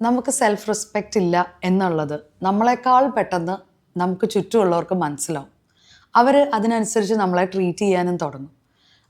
നമുക്ക് self respect ഇല്ല എന്നുള്ളത് നമ്മളെക്കാൾ പെട്ടെന്ന് നമുക്ക് ചുറ്റുമുള്ളവർക്ക് മനസ്സിലാവും. അവർ അതിനനുസരിച്ച് നമ്മളെ ട്രീറ്റ് ചെയ്യാനും തുടങ്ങും.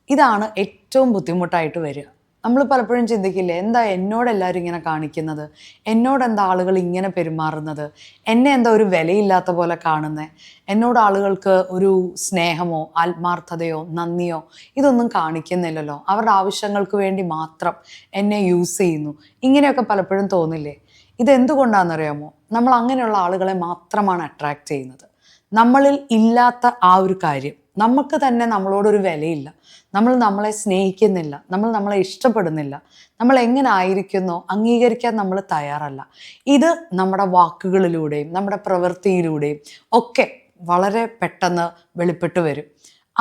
ഇതാണ് ഏറ്റവും ബുദ്ധിമുട്ടായിട്ട് വരിക. നമ്മൾ പലപ്പോഴും ചിന്തിക്കില്ലേ, എന്താ എന്നോടെല്ലാവരും ഇങ്ങനെ കാണിക്കുന്നത്, എന്നോടെന്താ ആളുകൾ ഇങ്ങനെ പെരുമാറുന്നത്, എന്നെ എന്താ ഒരു വിലയില്ലാത്ത പോലെ കാണുന്നത്, എന്നോട് ആളുകൾക്ക് ഒരു സ്നേഹമോ ആത്മാർത്ഥതയോ നന്ദിയോ ഇതൊന്നും കാണിക്കുന്നില്ലല്ലോ, അവരുടെ ആവശ്യങ്ങൾക്ക് വേണ്ടി മാത്രം എന്നെ യൂസ് ചെയ്യുന്നു, ഇങ്ങനെയൊക്കെ പലപ്പോഴും തോന്നില്ലേ? ഇതെന്തുകൊണ്ടാണെന്നറിയാമോ? നമ്മൾ അങ്ങനെയുള്ള ആളുകളെ മാത്രമാണ് അട്രാക്റ്റ് ചെയ്യുന്നത്. നമ്മളിൽ ഇല്ലാത്ത ആ ഒരു കാര്യം, നമുക്ക് തന്നെ നമ്മളോടൊരു വിലയില്ല, നമ്മൾ നമ്മളെ സ്നേഹിക്കുന്നില്ല, നമ്മൾ നമ്മളെ ഇഷ്ടപ്പെടുന്നില്ല, നമ്മൾ എങ്ങനെ ആയിരിക്കുന്നോ അംഗീകരിക്കാൻ നമ്മൾ തയ്യാറല്ല. ഇത് നമ്മുടെ വാക്കുകളിലൂടെയും നമ്മുടെ പ്രവൃത്തിയിലൂടെയും ഒക്കെ വളരെ പെട്ടെന്ന് വെളിപ്പെട്ട് വരും.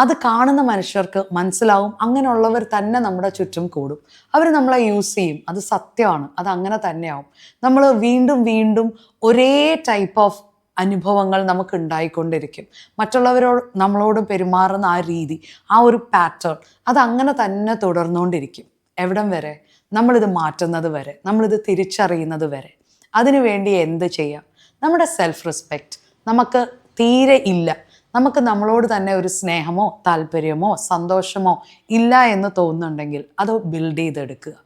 അത് കാണുന്ന മനുഷ്യർക്ക് മനസ്സിലാവും. അങ്ങനെയുള്ളവർ തന്നെ നമ്മുടെ ചുറ്റും കൂടും. അവർ നമ്മളെ യൂസ് ചെയ്യും. അത് സത്യമാണ്. അത് അങ്ങനെ തന്നെയാവും. നമ്മൾ വീണ്ടും വീണ്ടും ഒരേ ടൈപ്പ് ഓഫ് അനുഭവങ്ങൾ നമുക്ക് ഉണ്ടായിക്കൊണ്ടിരിക്കും. മറ്റുള്ളവരോട് നമ്മളോട് പെരുമാറുന്ന ആ രീതി, ആ ഒരു പാറ്റേൺ, അതങ്ങനെ തന്നെ തുടർന്നുകൊണ്ടിരിക്കും. എവിടം വരെ? നമ്മളിത് മാറ്റുന്നത് വരെ, നമ്മളിത് തിരിച്ചറിയുന്നത് വരെ. അതിനുവേണ്ടി എന്ത് ചെയ്യാം? നമ്മുടെ സെൽഫ് റെസ്പെക്റ്റ് നമുക്ക് തീരെ ഇല്ല, നമുക്ക് നമ്മളോട് തന്നെ ഒരു സ്നേഹമോ താല്പര്യമോ സന്തോഷമോ ഇല്ല എന്ന് തോന്നുന്നുണ്ടെങ്കിൽ അത് ബിൽഡ് ചെയ്തെടുക്കുക.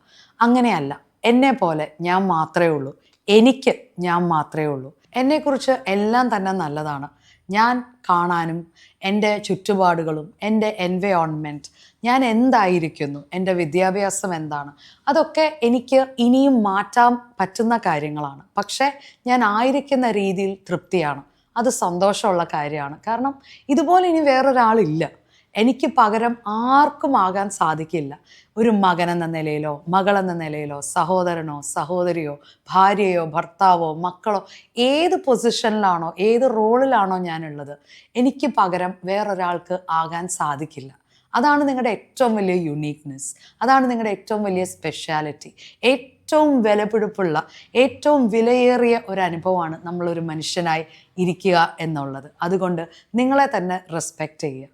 അങ്ങനെയല്ല, എന്നെ പോലെ ഞാൻ മാത്രമേ ഉള്ളൂ, എനിക്ക് ഞാൻ മാത്രമേ ഉള്ളൂ, എന്നെക്കുറിച്ച് എല്ലാം തന്നെ നല്ലതാണ്, ഞാൻ കാണാനും എൻ്റെ ചുറ്റുപാടുകളും എൻ്റെ എൻവയോൺമെൻറ്റ്, ഞാൻ എന്തായിരിക്കുന്നു, എൻ്റെ വിദ്യാഭ്യാസം എന്താണ്, അതൊക്കെ എനിക്ക് ഇനിയും മാറ്റാൻ പറ്റുന്ന കാര്യങ്ങളാണ്. പക്ഷേ ഞാൻ ആയിരിക്കുന്ന രീതിയിൽ തൃപ്തിയാണ്. അത് സന്തോഷമുള്ള കാര്യമാണ്. കാരണം ഇതുപോലെ ഇനി വേറൊരാളില്ല. എനിക്ക് പകരം ആർക്കും ആകാൻ സാധിക്കില്ല. ഒരു മകനെന്ന നിലയിലോ മകളെന്ന നിലയിലോ സഹോദരനോ സഹോദരിയോ ഭാര്യയോ ഭർത്താവോ മക്കളോ ഏത് പൊസിഷനിലാണോ ഏത് റോളിലാണോ ഞാനുള്ളത്, എനിക്ക് പകരം വേറൊരാൾക്ക് ആകാൻ സാധിക്കില്ല. അതാണ് നിങ്ങളുടെ ഏറ്റവും വലിയ യുണീക്നെസ്. അതാണ് നിങ്ങളുടെ ഏറ്റവും വലിയ സ്പെഷ്യാലിറ്റി. ഏറ്റവും വിലപിടിപ്പുള്ള ഏറ്റവും വിലയേറിയ ഒരു അനുഭവമാണ് നമ്മളൊരു മനുഷ്യനായി ഇരിക്കുക എന്നുള്ളത്. അതുകൊണ്ട് നിങ്ങളെ തന്നെ റെസ്പെക്റ്റ് ചെയ്യുക.